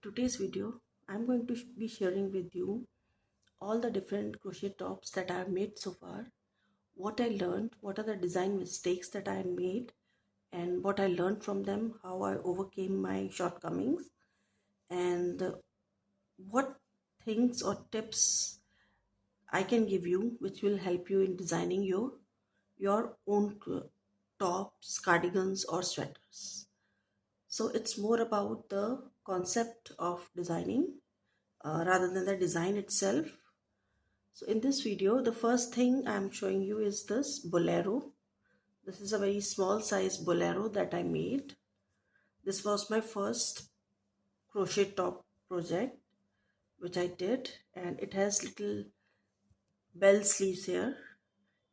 today's video, I'm going to be sharing with you all the different crochet tops that I've made so far, what I learned, what are the design mistakes that I made, and what I learned from them, how I overcame my shortcomings, and what things or tips I can give you which will help you in designing your own tops, cardigans, or sweaters. So it's more about the concept of designing rather than the design itself. So in this video, the first thing I'm showing you is this Bolero. This is a very small size Bolero that I made. This was my first crochet top project which I did, and it has little bell sleeves here,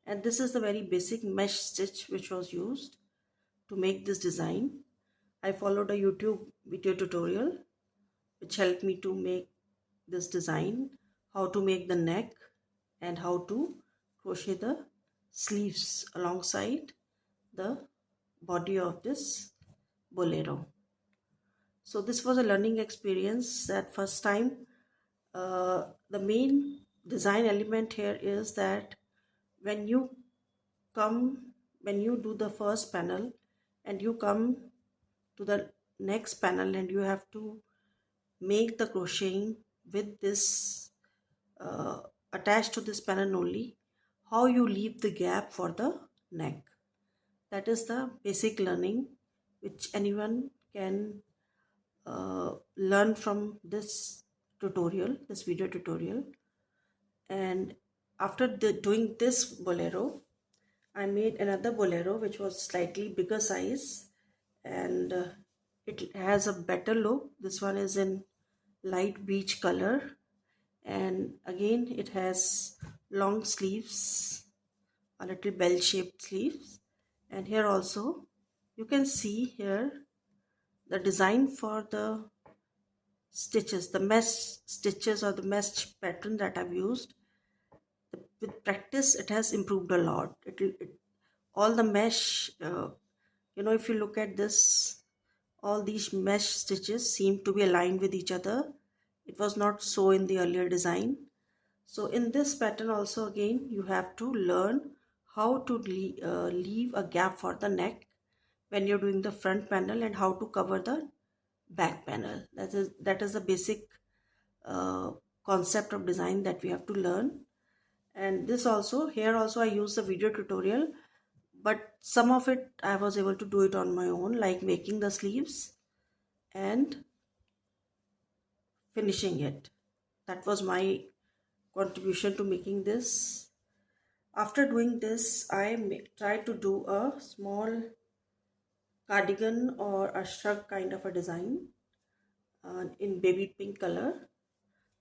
and this is the very basic mesh stitch which was used to make this design. I followed a YouTube video tutorial which helped me to make this design, how to make the neck and how to crochet the sleeves alongside the body of this Bolero. So this was a learning experience at first time. The main design element here is that when you when you do the first panel and you come to the next panel and you have to make the crocheting with this attached to this panel only, how you leave the gap for the neck. That is the basic learning which anyone can learn from this tutorial, this video tutorial. And after doing this Bolero, I made another Bolero which was slightly bigger size, and it has a better look. This one is in light beige color, and again it has long sleeves, a little bell shaped sleeves, and here also you can see here the design for the stitches, the mesh stitches or the mesh pattern that I've used. With practice it has improved a lot. All the mesh, if you look at this, all these mesh stitches seem to be aligned with each other. It was not so in the earlier design. So in this pattern also, again you have to learn how to leave a gap for the neck when you're doing the front panel, and how to cover the back panel. That is the basic uh, concept of design that we have to learn. And this also, here also I use the video tutorial, but some of it I was able to do it on my own, like making the sleeves and finishing it. That was my contribution to making this. After doing this, I tried to do a small cardigan or a shrug kind of a design in baby pink color.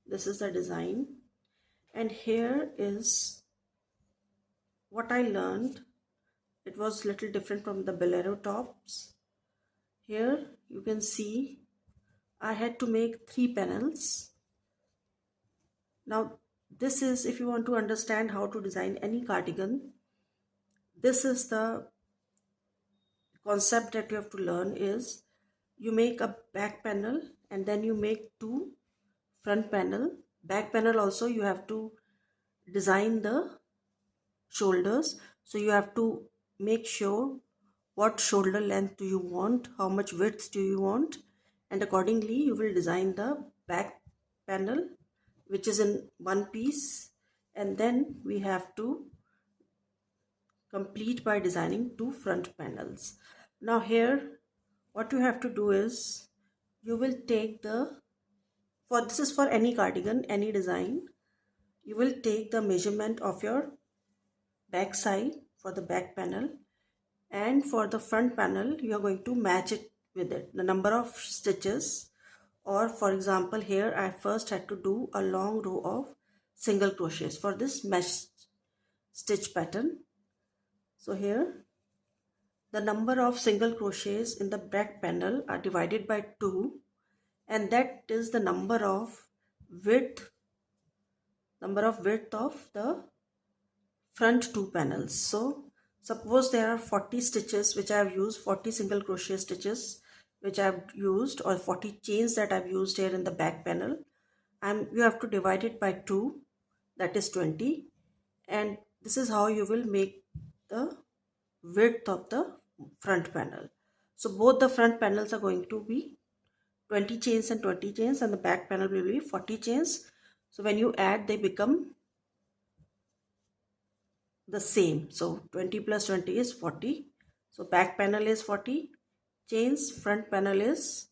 This is the design, and here is what I learned. It was little different from the Bolero tops. Here you can see I had to make 3 panels. Now this is, if you want to understand how to design any cardigan, this is the concept that you have to learn. Is you make a back panel and then you make 2 front panel. Back panel also you have to design the shoulders, so you have to make sure what shoulder length do you want, how much width do you want, and accordingly you will design the back panel which is in one piece, and then we have to complete by designing 2 front panels. Now here what you have to do is you will take this is for any cardigan, any design, you will take the measurement of your back side for the back panel, and for the front panel you are going to match it with it, the number of stitches. Or for example, here I first had to do a long row of single crochets for this mesh stitch pattern. So here the number of single crochets in the back panel are divided by 2, and that is the number of width of the front 2 panels. So suppose there are 40 stitches which I have used, 40 single crochet stitches which I've used, or 40 chains that I've used here in the back panel, and you have to divide it by 2, that is 20. And this is how you will make the width of the front panel. So both the front panels are going to be 20 chains and 20 chains, and the back panel will be 40 chains. So when you add, they become the same. So 20 plus 20 is 40. So back panel is 40 chains, front panel is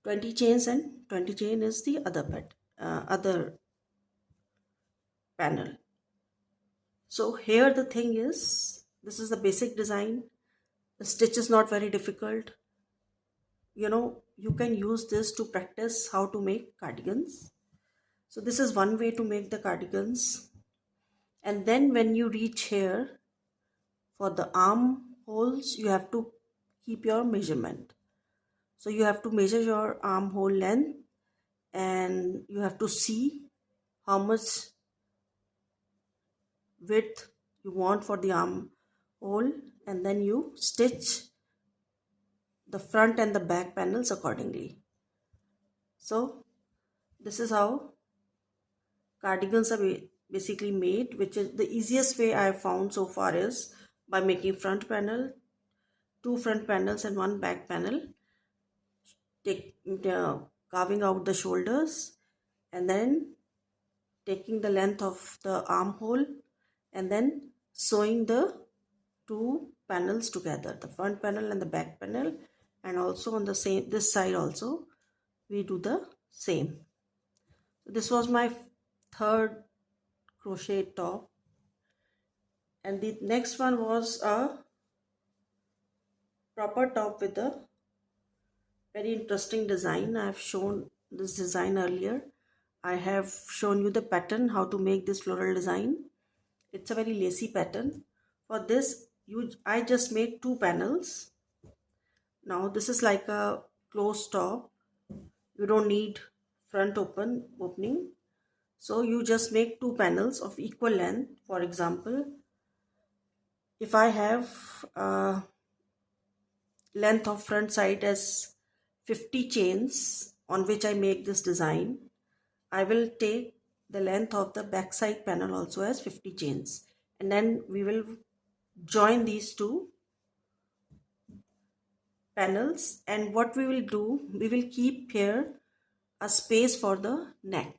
20 chains, and 20 chain is the other panel. So here the thing is, this is the basic design. The stitch is not very difficult. You can use this to practice how to make cardigans. So this is one way to make the cardigans. And then when you reach here, for the arm holes, you have to keep your measurement. So you have to measure your armhole length, and you have to see how much width you want for the armhole, and then you stitch the front and the back panels accordingly. So this is how cardigans are basically made, which is the easiest way I have found so far is by making front panel, 2 front panels and 1 back panel, carving out the shoulders, and then taking the length of the armhole, and then sewing the 2 panels together, the front panel and the back panel. And also on the same this side also we do the same. So this was my third crochet top, and the next one was a proper top with a very interesting design. I have shown this design earlier. I have shown you the pattern, how to make this floral design. It's a very lacy pattern. For this, I just made 2 panels. Now this is like a closed top. You don't need front opening. So you just make 2 panels of equal length. For example, if I have length of front side as 50 chains on which I make this design, I will take the length of the back side panel also as 50 chains, and then we will join these 2 panels. And what we will do, we will keep here a space for the neck.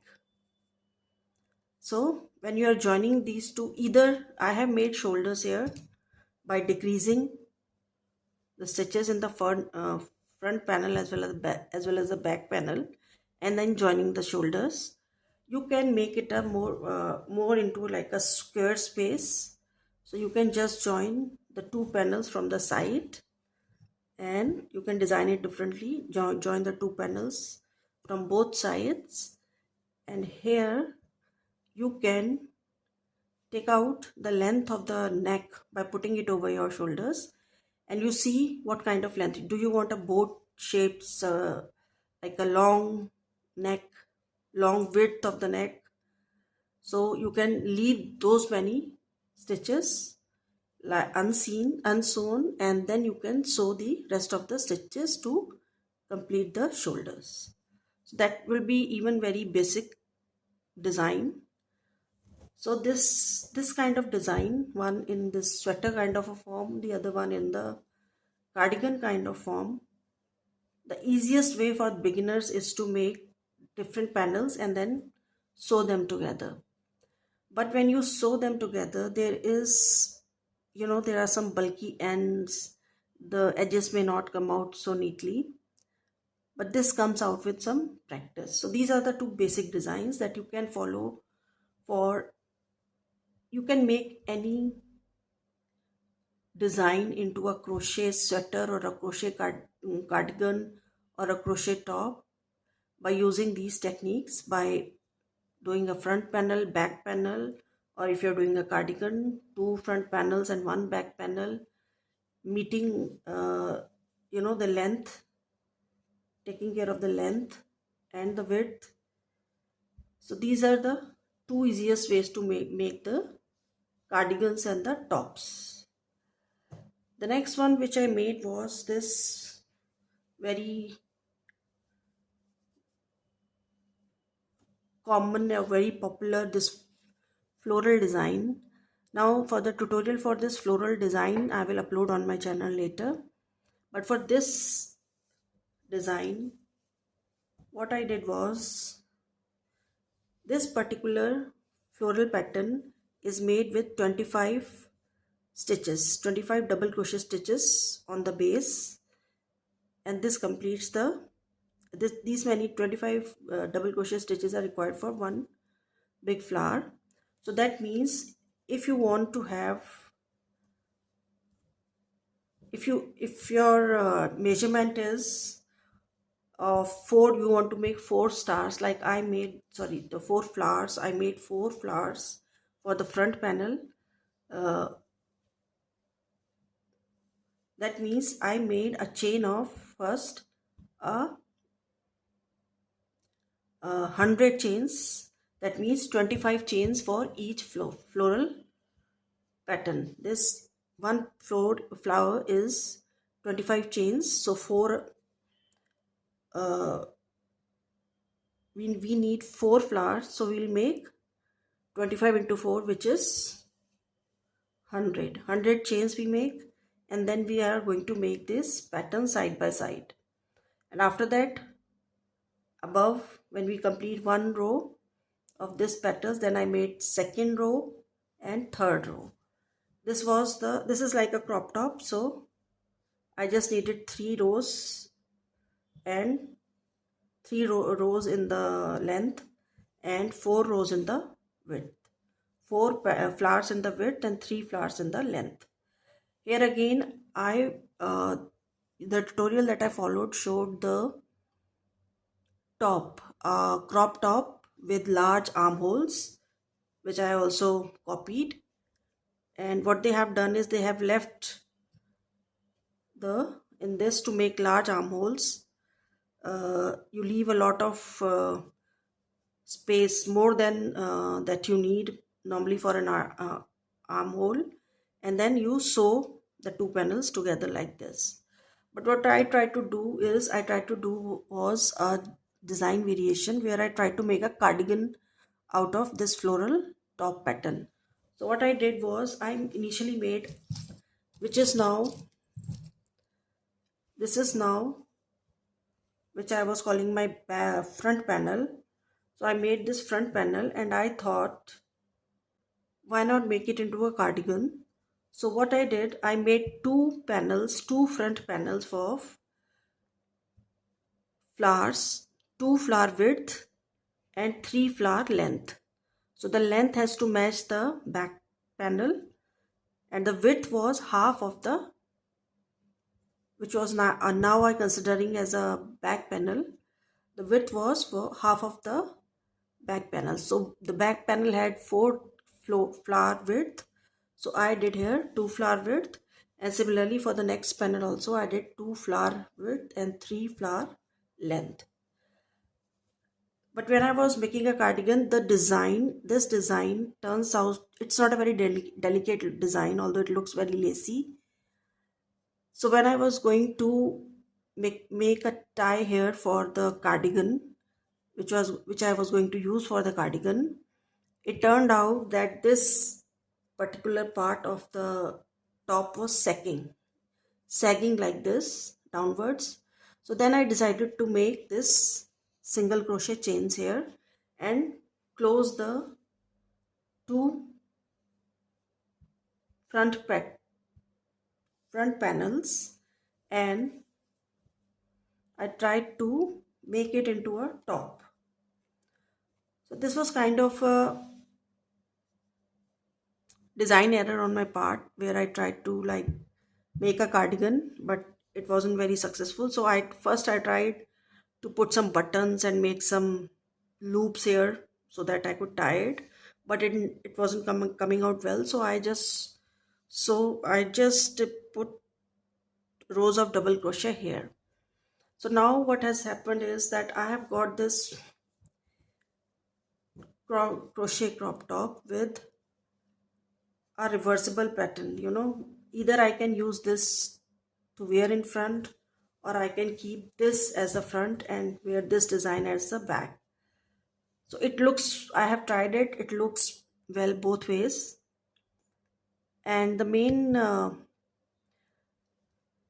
So when you are joining these 2, either I have made shoulders here by decreasing the stitches in the front panel as well as the back panel, and then joining the shoulders. You can make it a more into like a square space. So you can just join the 2 panels from the side, and you can design it differently. Join the 2 panels from both sides, and here you can take out the length of the neck by putting it over your shoulders, and you see what kind of length. Do you want a boat shaped, like a long neck, long width of the neck? So you can leave those many stitches like unsewn, and then you can sew the rest of the stitches to complete the shoulders. So that will be even very basic design. So this kind of design, one in this sweater kind of a form, the other one in the cardigan kind of form. The easiest way for beginners is to make different panels and then sew them together. But when you sew them together, there are some bulky ends. The edges may not come out so neatly, but this comes out with some practice. So these are the 2 basic designs that you can follow. You can make any design into a crochet sweater or a crochet cardigan or a crochet top by using these techniques, by doing a front panel, back panel, or if you're doing a cardigan, 2 front panels and 1 back panel, meeting the length, taking care of the length and the width. So these are the 2 easiest ways to make the cardigans and the tops. The next one which I made was this very common or very popular, this floral design. Now for the tutorial for this floral design, I will upload on my channel later. But for this design, what I did was, this particular floral pattern is made with 25 stitches, 25 double crochet stitches on the base, and this completes these many 25 double crochet stitches are required for one big flower. So that means if you want to have, if your measurement is four, you want to make 4 stars, like I made, sorry, the 4 flowers, I made 4 flowers for the front panel. uh, that means I made a chain of first a 100 chains. That means 25 chains for each floral pattern. This one flower is 25 chains, so uh, we need 4 flowers, so we'll make 25 into 4, which is 100 chains we make, and then we are going to make this pattern side by side. And after that, above, when we complete one row of this patterns, then I made second row and third row. This is like a crop top, so I just needed 3 rows and 3 rows in the length and 4 rows in the width. 4 flowers in the width and 3 flowers in the length. Here again, the tutorial that I followed showed the top, crop top with large armholes, which I also copied. And what they have done is they have left in this, to make large armholes, you leave a lot of space, more than that you need normally for an armhole, and then you sew the 2 panels together like this. But what I tried to do was a design variation where I tried to make a cardigan out of this floral top pattern. So what I did was, I initially made, which is now, this is now, which I was calling my front panel. So I made this front panel and I thought, why not make it into a cardigan? So what I did, I made 2 panels, 2 front panels for flowers, 2 flower width and 3 flower length. So the length has to match the back panel, and the width was half of the, which was now I considering as a back panel. The width was for half of the back panel. So the back panel had 4 flower width, so I did here 2 flower width, and similarly for the next panel also I did 2 flower width and 3 flower length. But when I was making a cardigan, this design turns out, it's not a very delicate design, although it looks very lacy. So when I was going to make a tie here for the cardigan, which I was going to use for the cardigan, it turned out that this particular part of the top was sagging like this downwards. So then I decided to make this single crochet chains here and close the 2 front panels, and I tried to make it into a top. So this was kind of a design error on my part, where I tried to like make a cardigan, but it wasn't very successful. So I tried to put some buttons and make some loops here so that I could tie it, but it wasn't coming out well. So I just put rows of double crochet here. So now what has happened is that I have got this crochet crop top with a reversible pattern. Either I can use this to wear in front, or I can keep this as the front and wear this design as the back. So it looks, I have tried it, it looks well both ways. And the main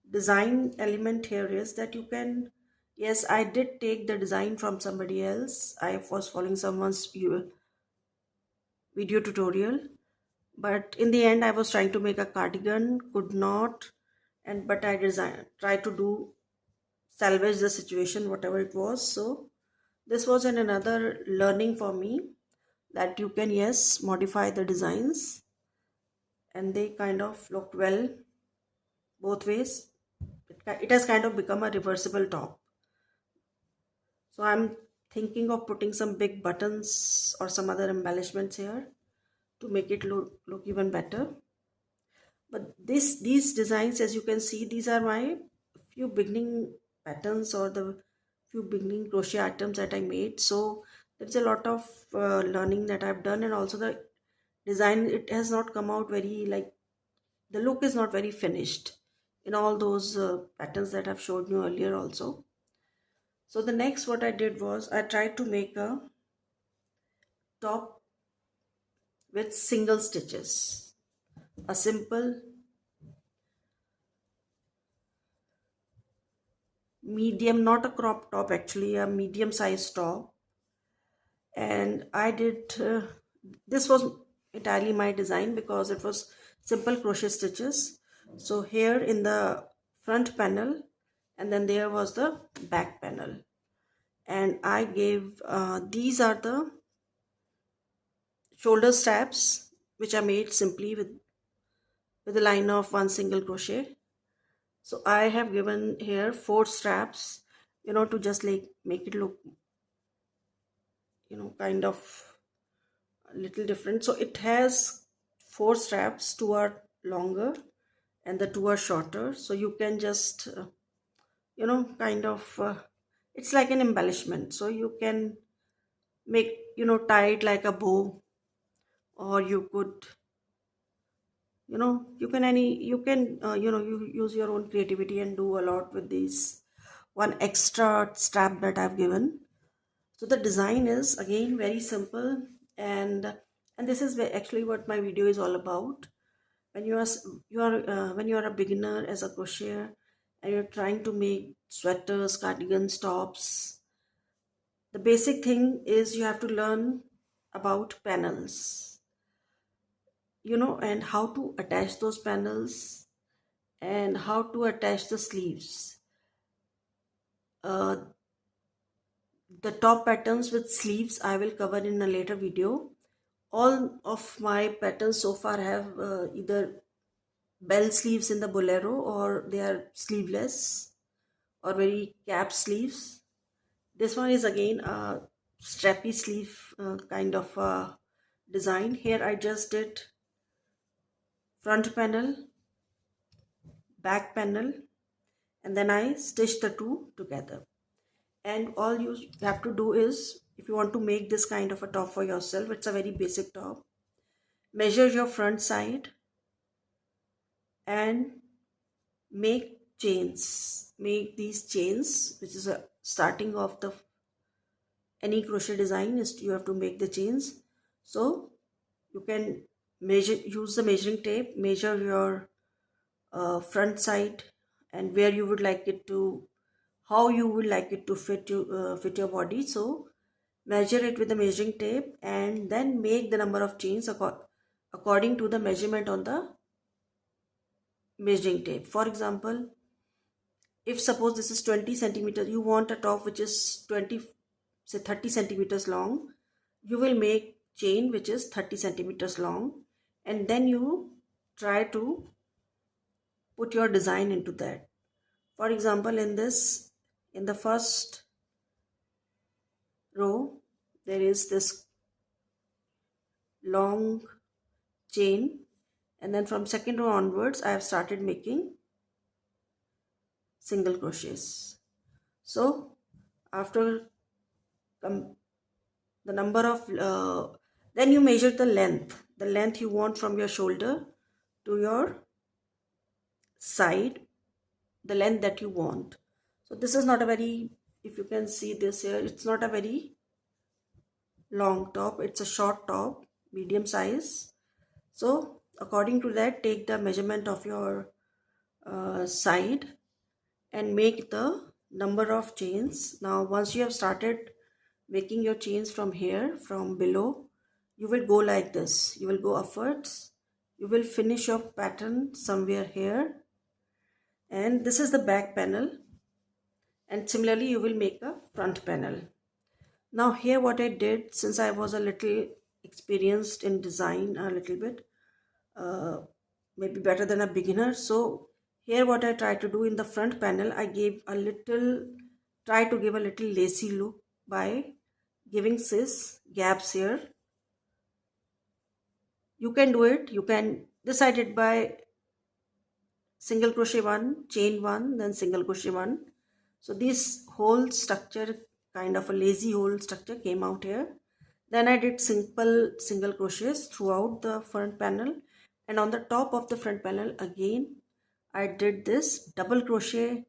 design element here is that you can, yes, I did take the design from somebody else. I was following someone's video tutorial, but in the end I was trying to make a cardigan, could not, and but I tried to do salvage the situation whatever it was. So this was another learning for me, that you can, yes, modify the designs and they kind of looked well both ways. It has kind of become a reversible top. So I'm thinking of putting some big buttons or some other embellishments here to make it look even better. But these designs, as you can see, these are my few beginning patterns or the few beginning crochet items that I made. So there's a lot of learning that I've done, and also the design, it has not come out very, like, the look is not very finished in all those patterns that I've showed you earlier also. So the next what I did was I tried to make a top with single stitches, a simple medium, not a crop top, actually a medium size top. And I did this was entirely my design because it was simple crochet stitches. So here in the front panel, and then there was the back panel, and I gave these are the shoulder straps which I made simply with a line of one single crochet. So I have given here 4 straps, to just like make it look, kind of a little different. So it has 4 straps, 2 are longer and the 2 are shorter. So you can just, kind of, it's like an embellishment. So you can make, tie it like a bow, or you could, you can you use your own creativity and do a lot with these one extra strap that I've given. So the design is again very simple, and this is actually what my video is all about. When when you are a beginner as a crocheter and you're trying to make sweaters, cardigans, tops, the basic thing is you have to learn about panels, and how to attach those panels and how to attach the sleeves. Uh, the top patterns with sleeves I will cover in a later video. All of my patterns so far have either bell sleeves in the Bolero, or they are sleeveless or very cap sleeves. This one is again a strappy sleeve kind of design. Here I just did front panel, back panel, and then I stitched the two together. And all you have to do is, if you want to make this kind of a top for yourself, it's a very basic top, measure your front side and make chains. Make these chains, which is a starting of the any crochet design, is you have to make the chains. So you can use the measuring tape, measure your front side and where you would like it to, how you would like it to fit your body. So measure it with the measuring tape and then make the number of chains according to the measurement on the measuring tape. For example, if suppose this is 20 centimeters, you want a top which is 20, say 30 centimeters long, you will make chain which is 30 centimeters long, and then you try to put your design into that. For example, in the first row, there is this long chain, and then from second row onwards, I have started making single crochets. So after the number of then you measure the length you want from your shoulder to your side, the length that you want. So this is not a very, if you can see this here, it's not a very long top, it's a short top, medium size. So according to that, take the measurement of your side and make the number of chains. Now once you have started making your chains from here, from below, you will go like this, you will go upwards, you will finish your pattern somewhere here, and this is the back panel, and similarly you will make a front panel. Now here what I did, since I was a little experienced in design, a little bit, uh, maybe better than a beginner, so here what I tried to do in the front panel, I gave a little, try to give a little lacy look by giving cis gaps here. You can do it, you can, this I did by single crochet one, chain one, then single crochet one. So this whole structure, kind of a lazy hole structure, came out here. Then I did simple single crochets throughout the front panel, and on the top of the front panel again I did this double crochet,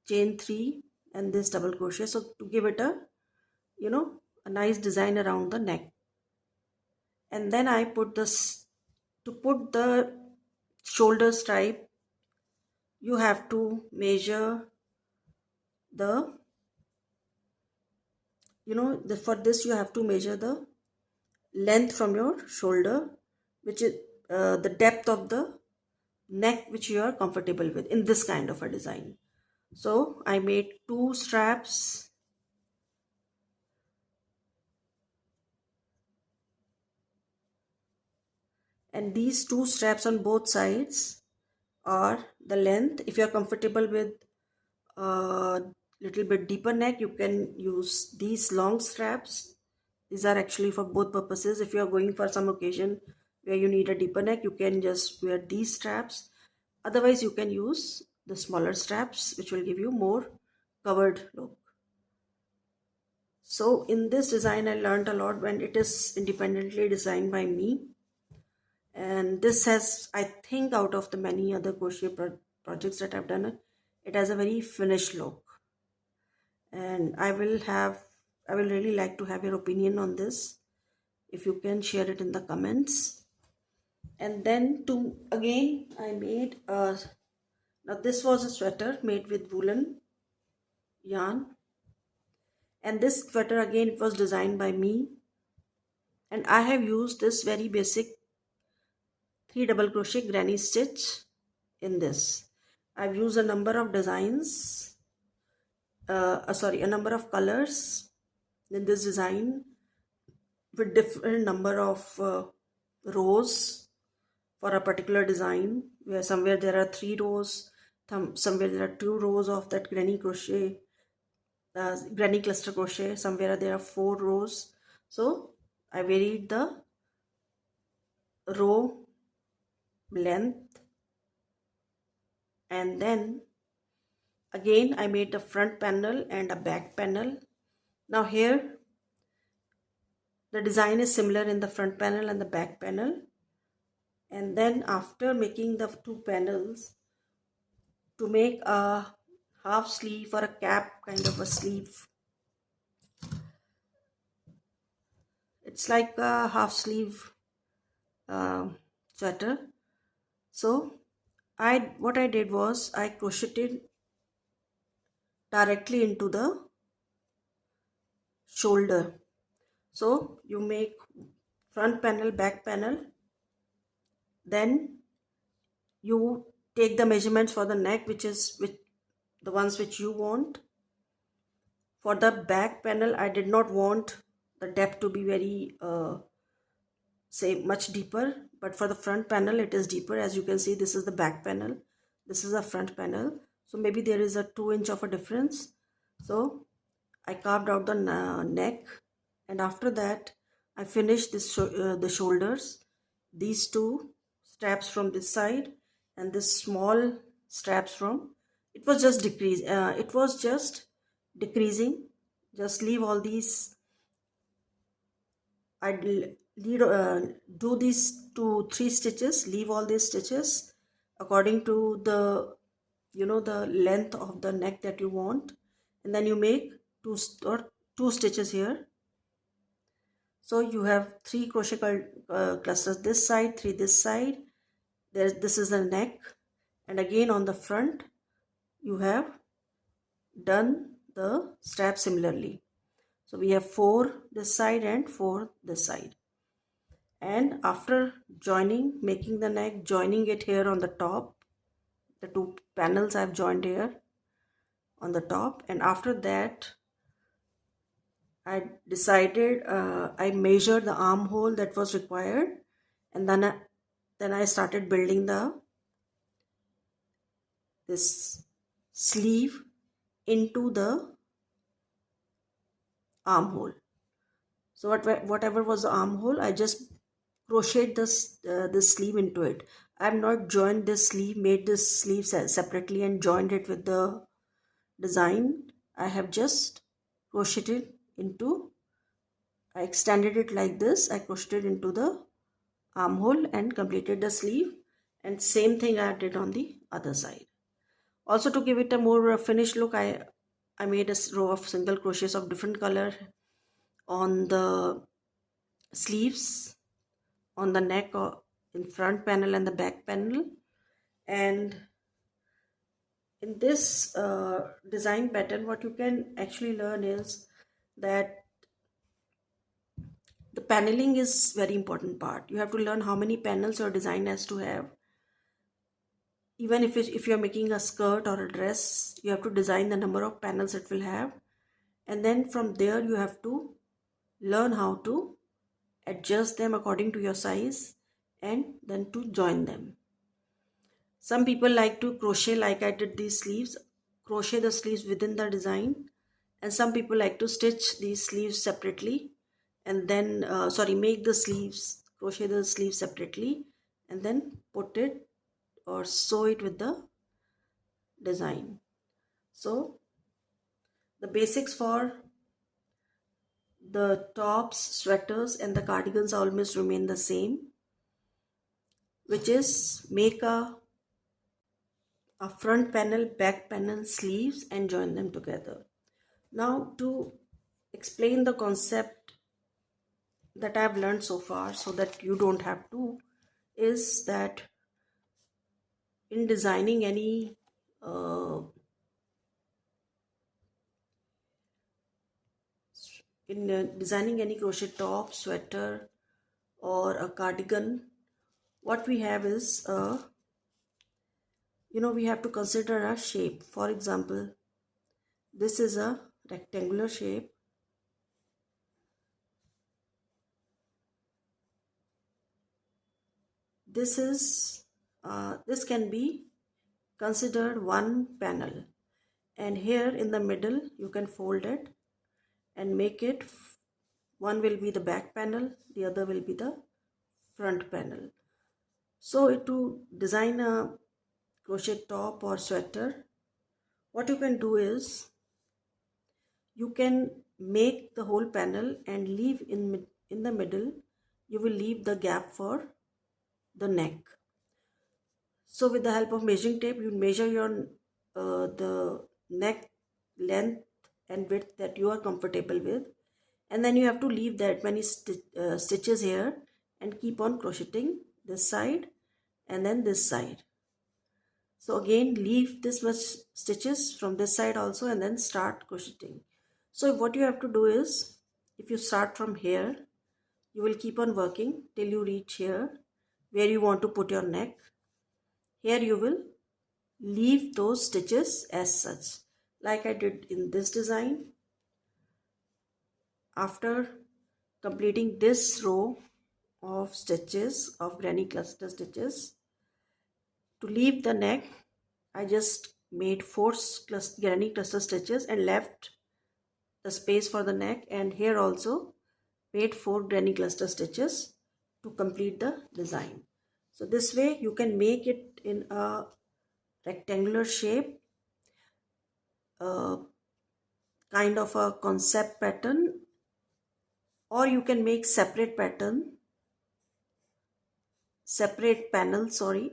chain 3, and this double crochet, so to give it a, you know, a nice design around the neck. And then I put this, to put the shoulder stripe, you have to measure the, for this you have to measure the length from your shoulder, which is the depth of the neck which you are comfortable with in this kind of a design. So I made 2 straps, and these 2 straps on both sides are the length. If you are comfortable with a little bit deeper neck, you can use these long straps. These are actually for both purposes. If you are going for some occasion where you need a deeper neck, you can just wear these straps. Otherwise you can use the smaller straps, which will give you more covered look. So in this design I learned a lot when it is independently designed by me, and this has, I think, out of the many other crochet projects that I've done, it has a very finished look. And I will really like to have your opinion on this, if you can share it in the comments. And then to again I made a, now this was a sweater made with woolen yarn, and this sweater again, it was designed by me, and I have used this very basic 3 double crochet granny stitch in this. I've used a number of designs, a number of colors in this design with different number of rows for a particular design, where somewhere there are 3 rows, somewhere there are 2 rows of that granny crochet, granny cluster crochet, somewhere there are 4 rows. So I varied the row length, and then again I made the front panel and a back panel. Now here the design is similar in the front panel and the back panel, and then after making the 2 panels, to make a half sleeve or a cap kind of a sleeve, it's like a half sleeve sweater. So what I did was I crocheted directly into the shoulder. So you make front panel, back panel, then you take the measurements for the neck, which the ones which you want. For the back panel, I did not want the depth to be very say much deeper, but for the front panel it is deeper. As you can see, this is the back panel, this is a front panel, so maybe there is a 2 inch of a difference. So I carved out the neck, and after that I finished this the shoulders, these 2 straps from this side and this small straps from, it was just decreasing, just leave all these, I'd do these 2-3 stitches, leave all these stitches according to the the length of the neck that you want, and then you make two stitches here. So you have three crochet clusters this side, three this side. This is the neck, and again on the front you have done the strap similarly. So we have 4 this side and 4 this side. And after joining, making the neck, joining it here on the top, the two panels I've joined here on the top, and after that I decided I measured the armhole that was required, and then I started building this sleeve into the armhole. So whatever was the armhole, I just crocheted this sleeve into it. I have not joined this sleeve, made this sleeve separately and joined it with the design. I have just crocheted into, I extended it like this. I crocheted into the armhole and completed the sleeve, and same thing I did on the other side. Also, to give it a more finished look, I made a row of single crochets of different color on the sleeves, on the neck, or in front panel and the back panel. And in this design pattern, what you can actually learn is that the paneling is very important part. You have to learn how many panels your design has to have. Even if you're making a skirt or a dress, you have to design the number of panels it will have, and then from there you have to learn how to adjust them according to your size and then to join them. Some people like to crochet like I did these sleeves, crochet the sleeves within the design, and some people like to stitch these sleeves separately and then make the sleeves, crochet the sleeves separately and then put it or sew it with the design. So the basics for the tops, sweaters and the cardigans almost remain the same, which is make a front panel, back panel, sleeves and join them together. Now to explain the concept that I've learned so far so that you don't have to, is that in designing any crochet top, sweater or a cardigan, what we have is we have to consider a shape. For example, this is a rectangular shape. This can be considered one panel, and here in the middle you can fold it and make it, one will be the back panel, the other will be the front panel. So to design a crochet top or sweater, what you can do is you can make the whole panel and leave in the middle, you will leave the gap for the neck. So with the help of measuring tape, you measure your the neck length and width that you are comfortable with, and then you have to leave that many stitches here and keep on crocheting this side and then this side. So again leave this much stitches from this side also and then start crocheting. So what you have to do is, if you start from here, you will keep on working till you reach here where you want to put your neck. Here you will leave those stitches as such, like I did in this design. After completing this row of stitches, of granny cluster stitches, to leave the neck, I just made 4 granny cluster stitches and left the space for the neck, and here also made 4 granny cluster stitches to complete the design. So this way you can make it in a rectangular shape, kind of a concept pattern, or you can make separate panel,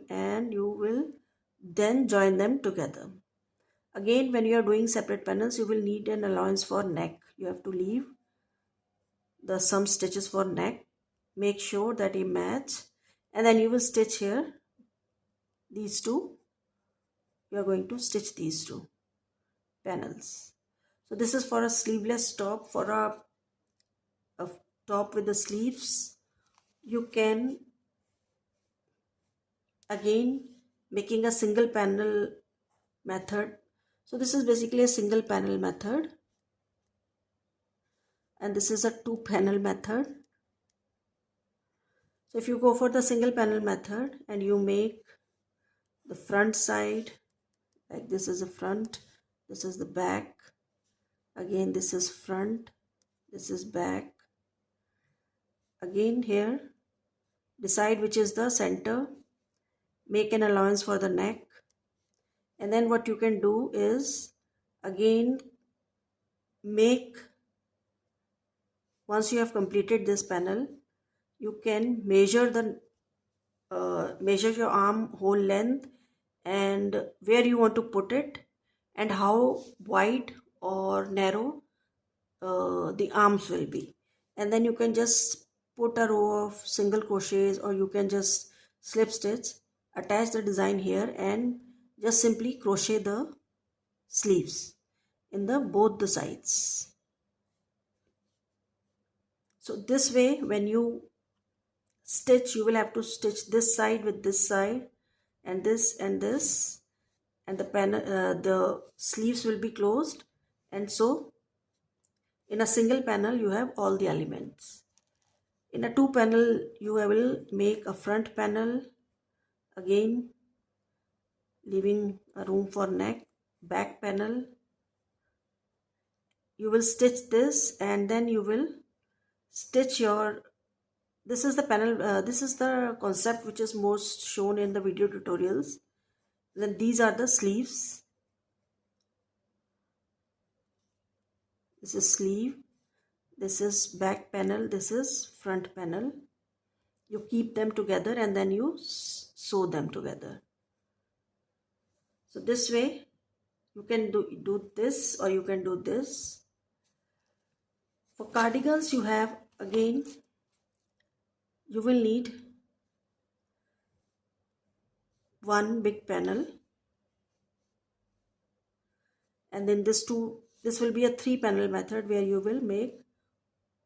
and you will then join them together. Again, when you are doing separate panels, you will need an allowance for neck. You have to leave some stitches for neck. Make sure that they match, and then you will stitch here these two. You are going to stitch these two panels. So this is for a sleeveless top. For a top with the sleeves, you can again making a single panel method. So this is basically a single panel method, and this is a two panel method. So if you go for the single panel method and you make the front side, like this is the front, this is the back, again this is front, this is back, again here decide which is the center, make an allowance for the neck, and then what you can do is again make, once you have completed this panel, you can measure your arm hole length and where you want to put it and how wide or narrow the arms will be, and then you can just put a row of single crochets, or you can just slip stitch, attach the design here, and just simply crochet the sleeves in the both the sides. So this way when you stitch, you will have to stitch this side with this side and this, and the panel, the sleeves will be closed, and so in a single panel you have all the elements. In a two panel you will make a front panel, again leaving a room for neck, back panel, you will stitch this, and then you will stitch your, this is the panel, this is the concept which is most shown in the video tutorials. Then these are the sleeves, this is sleeve, this is back panel, this is front panel. You keep them together and then you sew them together. So this way you can do this, or you can do this. For cardigans you have, again you will need one big panel, and then this will be a three panel method where you will make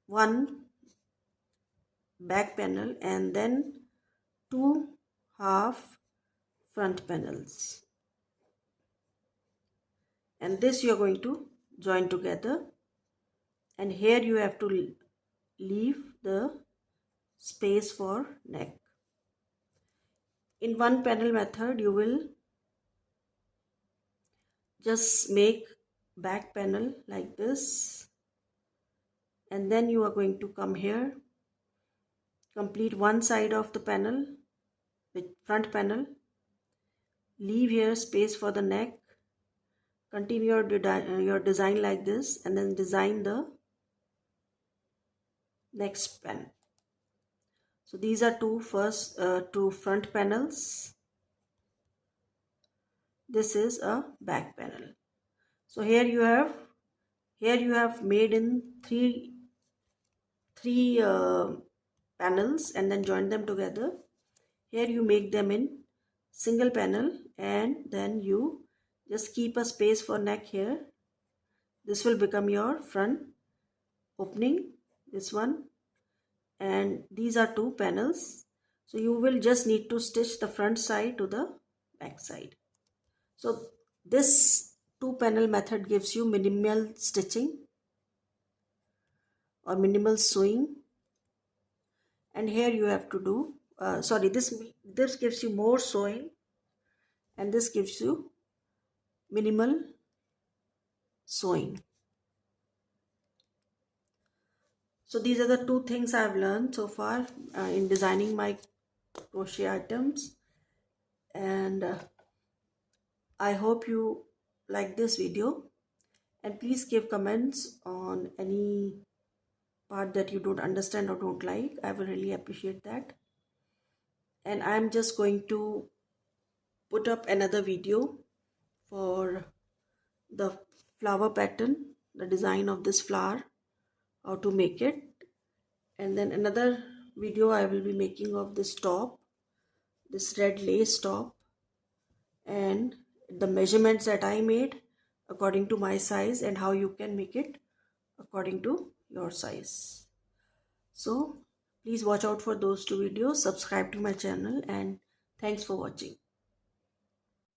one back panel and then two half front panels, and this you are going to join together, and here you have to leave the space for neck. In one panel method you will just make back panel like this, and then you are going to come here, complete one side of the panel with front panel, leave here space for the neck, continue your design like this, and then design the next panel. So these are two front panels, this is a back panel. So here you have made in three panels and then join them together. Here you make them in single panel, and then you just keep a space for neck here. This will become your front opening, this one, and these are two panels. So you will just need to stitch the front side to the back side. So this two panel method gives you minimal stitching or minimal sewing, and here you have to do this gives you more sewing, and this gives you minimal sewing. So these are the two things I've learned so far in designing my crochet items, and I hope you like this video, and please give comments on any part that you don't understand or don't like. I will really appreciate that. And I'm just going to put up another video for the flower pattern, the design of this flower, how to make it. And then another video I will be making of this top, this red lace top, and the measurements that I made according to my size, and how you can make it according to your size. So please watch out for those two videos, subscribe to my channel, and thanks for watching.